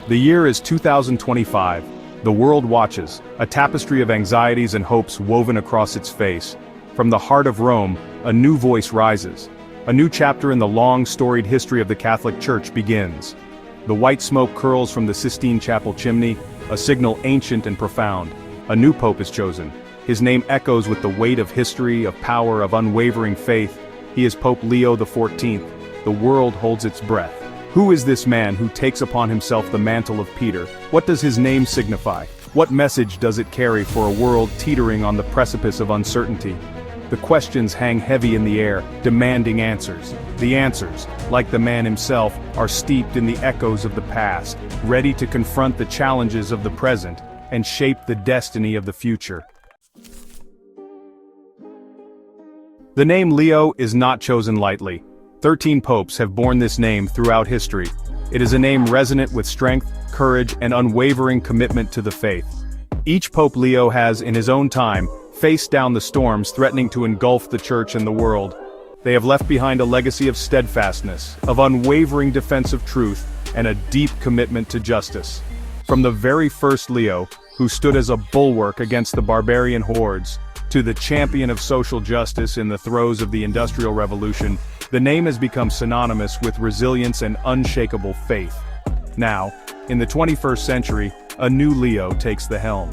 The year is 2025. The world watches, a tapestry of anxieties and hopes woven across its face. From the heart of Rome, a new voice rises. A new chapter in the long, storied history of the Catholic Church begins. The white smoke curls from the Sistine Chapel chimney, a signal ancient and profound. A new pope is chosen. His name echoes with the weight of history, of power, of unwavering faith. He is Pope Leo XIV. The world holds its breath. Who is this man who takes upon himself the mantle of Peter? What does his name signify? What message does it carry for a world teetering on the precipice of uncertainty? The questions hang heavy in the air, demanding answers. The answers, like the man himself, are steeped in the echoes of the past, ready to confront the challenges of the present and shape the destiny of the future. The name Leo is not chosen lightly. 13 popes have borne this name throughout history. It is a name resonant with strength, courage, and unwavering commitment to the faith. Each Pope Leo has, in his own time, faced down the storms threatening to engulf the Church and the world. They have left behind a legacy of steadfastness, of unwavering defense of truth, and a deep commitment to justice. From the very first Leo, who stood as a bulwark against the barbarian hordes, to the champion of social justice in the throes of the Industrial Revolution, the name has become synonymous with resilience and unshakable faith. Now, in the 21st century, a new Leo takes the helm.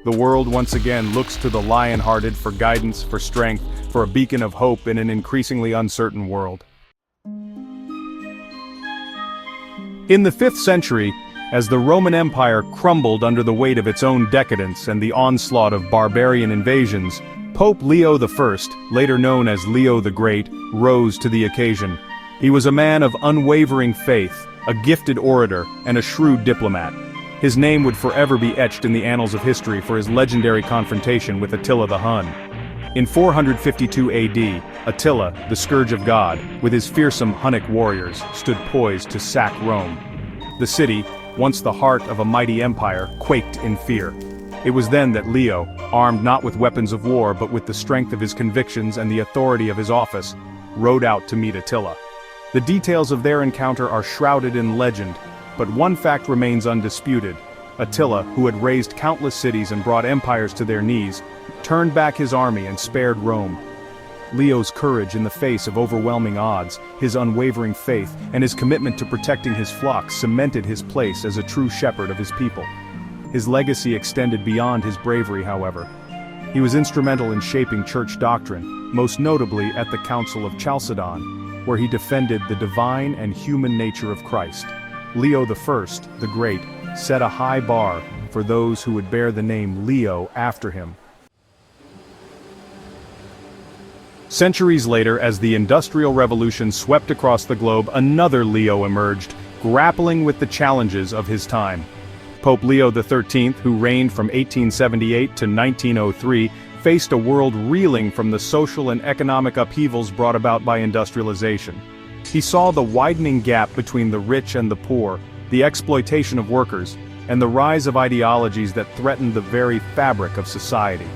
The world once again looks to the lion-hearted for guidance, for strength, for a beacon of hope in an increasingly uncertain world. In the 5th century, as the Roman Empire crumbled under the weight of its own decadence and the onslaught of barbarian invasions, Pope Leo I, later known as Leo the Great, rose to the occasion. He was a man of unwavering faith, a gifted orator, and a shrewd diplomat. His name would forever be etched in the annals of history for his legendary confrontation with Attila the Hun. In 452 AD, Attila, the Scourge of God, with his fearsome Hunnic warriors, stood poised to sack Rome. The city, once the heart of a mighty empire, quaked in fear. It was then that Leo, armed not with weapons of war but with the strength of his convictions and the authority of his office, rode out to meet Attila. The details of their encounter are shrouded in legend, but one fact remains undisputed. Attila, who had razed countless cities and brought empires to their knees, turned back his army and spared Rome. Leo's courage in the face of overwhelming odds, his unwavering faith, and his commitment to protecting his flock cemented his place as a true shepherd of his people. His legacy extended beyond his bravery, however. He was instrumental in shaping church doctrine, most notably at the Council of Chalcedon, where he defended the divine and human nature of Christ. Leo I, the Great, set a high bar for those who would bear the name Leo after him. Centuries later, as the Industrial Revolution swept across the globe, another Leo emerged, grappling with the challenges of his time. Pope Leo XIII, who reigned from 1878 to 1903, faced a world reeling from the social and economic upheavals brought about by industrialization. He saw the widening gap between the rich and the poor, the exploitation of workers, and the rise of ideologies that threatened the very fabric of society.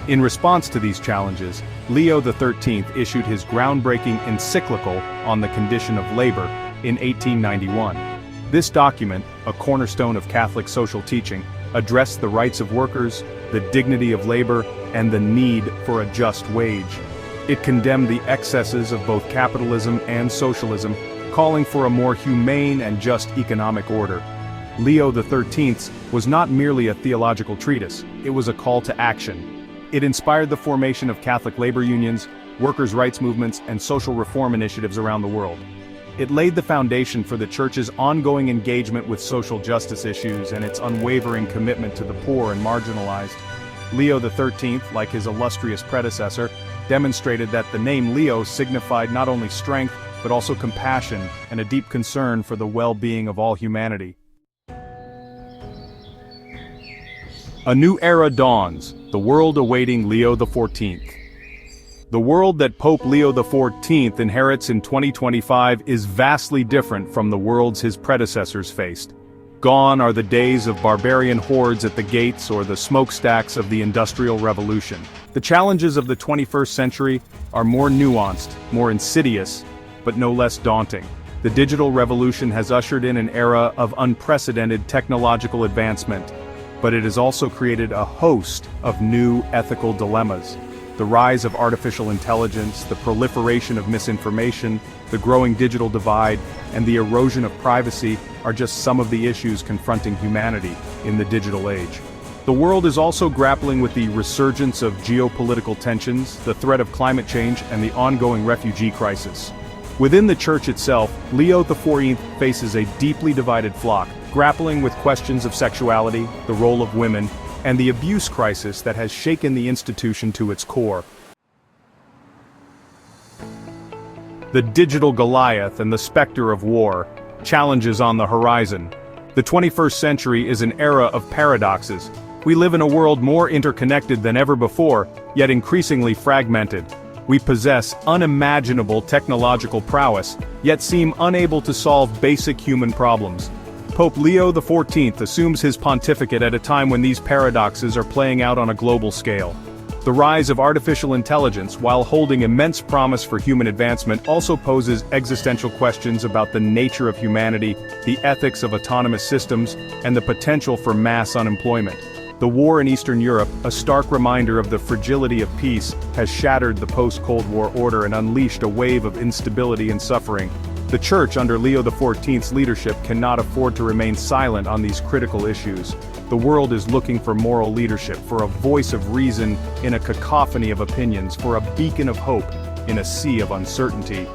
In response to these challenges, Leo XIII issued his groundbreaking encyclical on the condition of labor in 1891. This document, a cornerstone of Catholic social teaching, addressed the rights of workers, the dignity of labor, and the need for a just wage. It condemned the excesses of both capitalism and socialism, calling for a more humane and just economic order. Leo XIII was not merely a theological treatise, it was a call to action. It inspired the formation of Catholic labor unions, workers' rights movements, and social reform initiatives around the world. It laid the foundation for the Church's ongoing engagement with social justice issues and its unwavering commitment to the poor and marginalized. Leo XIII, like his illustrious predecessor, demonstrated that the name Leo signified not only strength, but also compassion and a deep concern for the well-being of all humanity. A new era dawns, the world awaiting Leo XIV. The world that Pope Leo XIV inherits in 2025 is vastly different from the worlds his predecessors faced. Gone are the days of barbarian hordes at the gates or the smokestacks of the Industrial Revolution. The challenges of the 21st century are more nuanced, more insidious, but no less daunting. The digital revolution has ushered in an era of unprecedented technological advancement, but it has also created a host of new ethical dilemmas. The rise of artificial intelligence, the proliferation of misinformation, the growing digital divide, and the erosion of privacy are just some of the issues confronting humanity in the digital age. The world is also grappling with the resurgence of geopolitical tensions, the threat of climate change, and the ongoing refugee crisis. Within the Church itself, Leo XIV faces a deeply divided flock, grappling with questions of sexuality, the role of women, and the abuse crisis that has shaken the institution to its core. The digital Goliath and the specter of war, challenges on the horizon. The 21st century is an era of paradoxes. We live in a world more interconnected than ever before, yet increasingly fragmented. We possess unimaginable technological prowess, yet seem unable to solve basic human problems. Pope Leo XIV assumes his pontificate at a time when these paradoxes are playing out on a global scale. The rise of artificial intelligence, while holding immense promise for human advancement, also poses existential questions about the nature of humanity, the ethics of autonomous systems, and the potential for mass unemployment. The war in Eastern Europe, a stark reminder of the fragility of peace, has shattered the post-Cold War order and unleashed a wave of instability and suffering. The Church under Leo XIV's leadership cannot afford to remain silent on these critical issues. The world is looking for moral leadership, for a voice of reason in a cacophony of opinions, for a beacon of hope in a sea of uncertainty.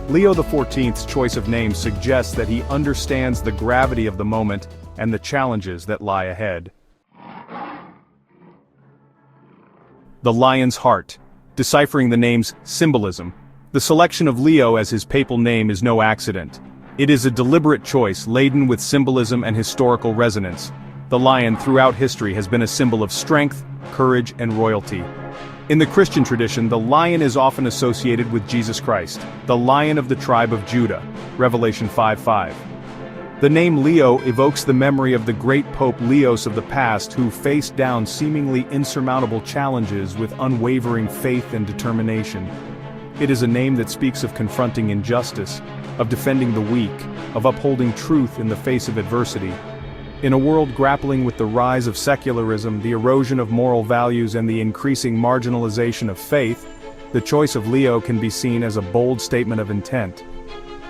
Leo XIV's choice of name suggests that he understands the gravity of the moment and the challenges that lie ahead. The Lion's Heart. Deciphering the name's symbolism. The selection of Leo as his papal name is no accident. It is a deliberate choice laden with symbolism and historical resonance. The lion throughout history has been a symbol of strength, courage, and royalty. In the Christian tradition, the lion is often associated with Jesus Christ, the Lion of the tribe of Judah, Revelation 5:5. The name Leo evokes the memory of the great Pope Leos of the past who faced down seemingly insurmountable challenges with unwavering faith and determination. It is a name that speaks of confronting injustice, of defending the weak, of upholding truth in the face of adversity. In a world grappling with the rise of secularism, the erosion of moral values, and the increasing marginalization of faith, the choice of Leo can be seen as a bold statement of intent.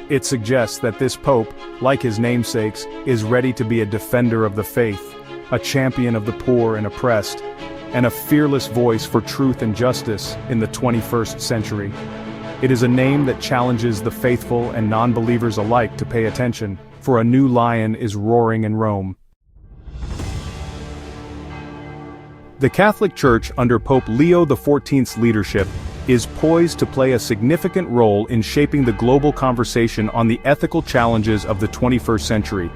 It suggests that this pope, like his namesakes, is ready to be a defender of the faith, a champion of the poor and oppressed, and a fearless voice for truth and justice in the 21st century. It is a name that challenges the faithful and non-believers alike to pay attention, for a new lion is roaring in Rome. The Catholic Church under Pope Leo XIV's leadership is poised to play a significant role in shaping the global conversation on the ethical challenges of the 21st century.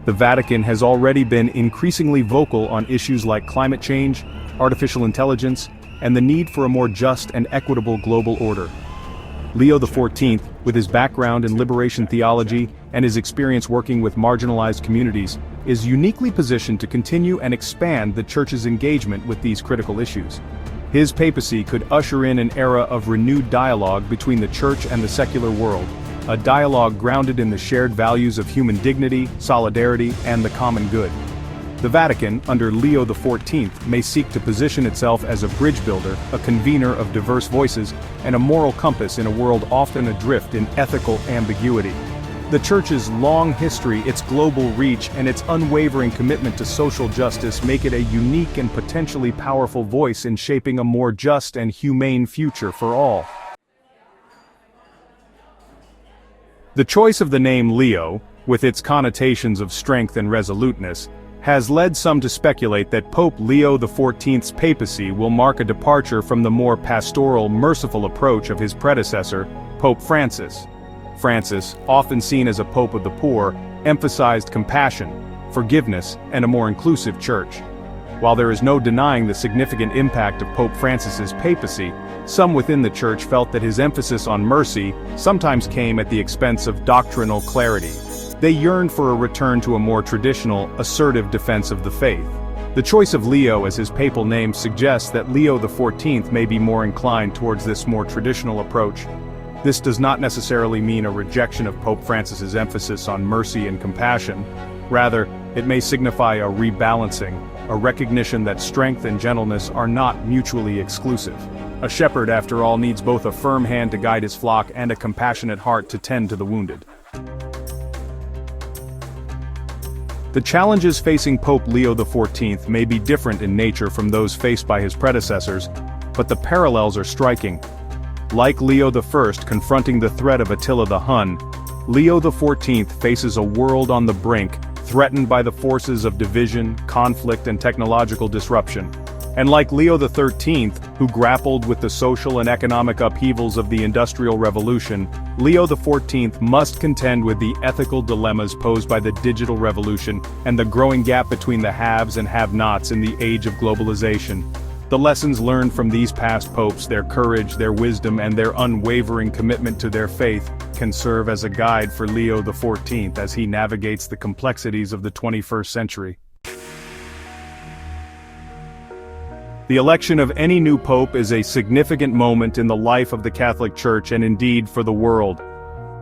The Vatican has already been increasingly vocal on issues like climate change, artificial intelligence, and the need for a more just and equitable global order. Leo XIV, with his background in liberation theology and his experience working with marginalized communities, is uniquely positioned to continue and expand the Church's engagement with these critical issues. His papacy could usher in an era of renewed dialogue between the Church and the secular world, a dialogue grounded in the shared values of human dignity, solidarity, and the common good. The Vatican, under Leo XIV, may seek to position itself as a bridge builder, a convener of diverse voices, and a moral compass in a world often adrift in ethical ambiguity. The Church's long history, its global reach, and its unwavering commitment to social justice make it a unique and potentially powerful voice in shaping a more just and humane future for all. The choice of the name Leo, with its connotations of strength and resoluteness, has led some to speculate that Pope Leo XIV's papacy will mark a departure from the more pastoral, merciful approach of his predecessor, Pope Francis. Francis, often seen as a pope of the poor, emphasized compassion, forgiveness, and a more inclusive church. While there is no denying the significant impact of Pope Francis's papacy, some within the Church felt that his emphasis on mercy sometimes came at the expense of doctrinal clarity. They yearned for a return to a more traditional, assertive defense of the faith. The choice of Leo as his papal name suggests that Leo XIV may be more inclined towards this more traditional approach. This does not necessarily mean a rejection of Pope Francis's emphasis on mercy and compassion. Rather, it may signify a rebalancing, a recognition that strength and gentleness are not mutually exclusive. A shepherd, after all, needs both a firm hand to guide his flock and a compassionate heart to tend to the wounded. The challenges facing Pope Leo XIV may be different in nature from those faced by his predecessors, but the parallels are striking. Like Leo I confronting the threat of Attila the Hun, Leo XIV faces a world on the brink, threatened by the forces of division, conflict, and technological disruption. And like Leo XIII, who grappled with the social and economic upheavals of the Industrial Revolution, Leo XIV must contend with the ethical dilemmas posed by the digital revolution and the growing gap between the haves and have-nots in the age of globalization. The lessons learned from these past popes, their courage, their wisdom, and their unwavering commitment to their faith, can serve as a guide for Leo XIV as he navigates the complexities of the 21st century. The election of any new pope is a significant moment in the life of the Catholic Church and indeed for the world.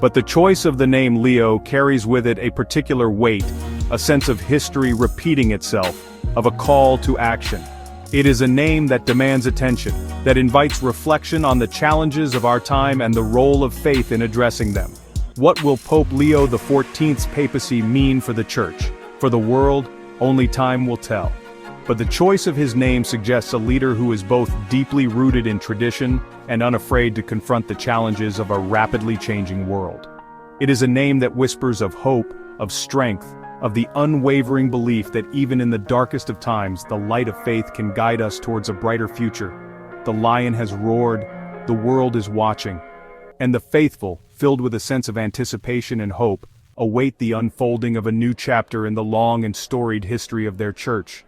But the choice of the name Leo carries with it a particular weight, a sense of history repeating itself, of a call to action. It is a name that demands attention, that invites reflection on the challenges of our time and the role of faith in addressing them. What will Pope Leo XIV's papacy mean for the Church? For the world, only time will tell. But the choice of his name suggests a leader who is both deeply rooted in tradition and unafraid to confront the challenges of a rapidly changing world. It is a name that whispers of hope, of strength, of the unwavering belief that even in the darkest of times, the light of faith can guide us towards a brighter future. The lion has roared, the world is watching, and the faithful, filled with a sense of anticipation and hope, await the unfolding of a new chapter in the long and storied history of their church.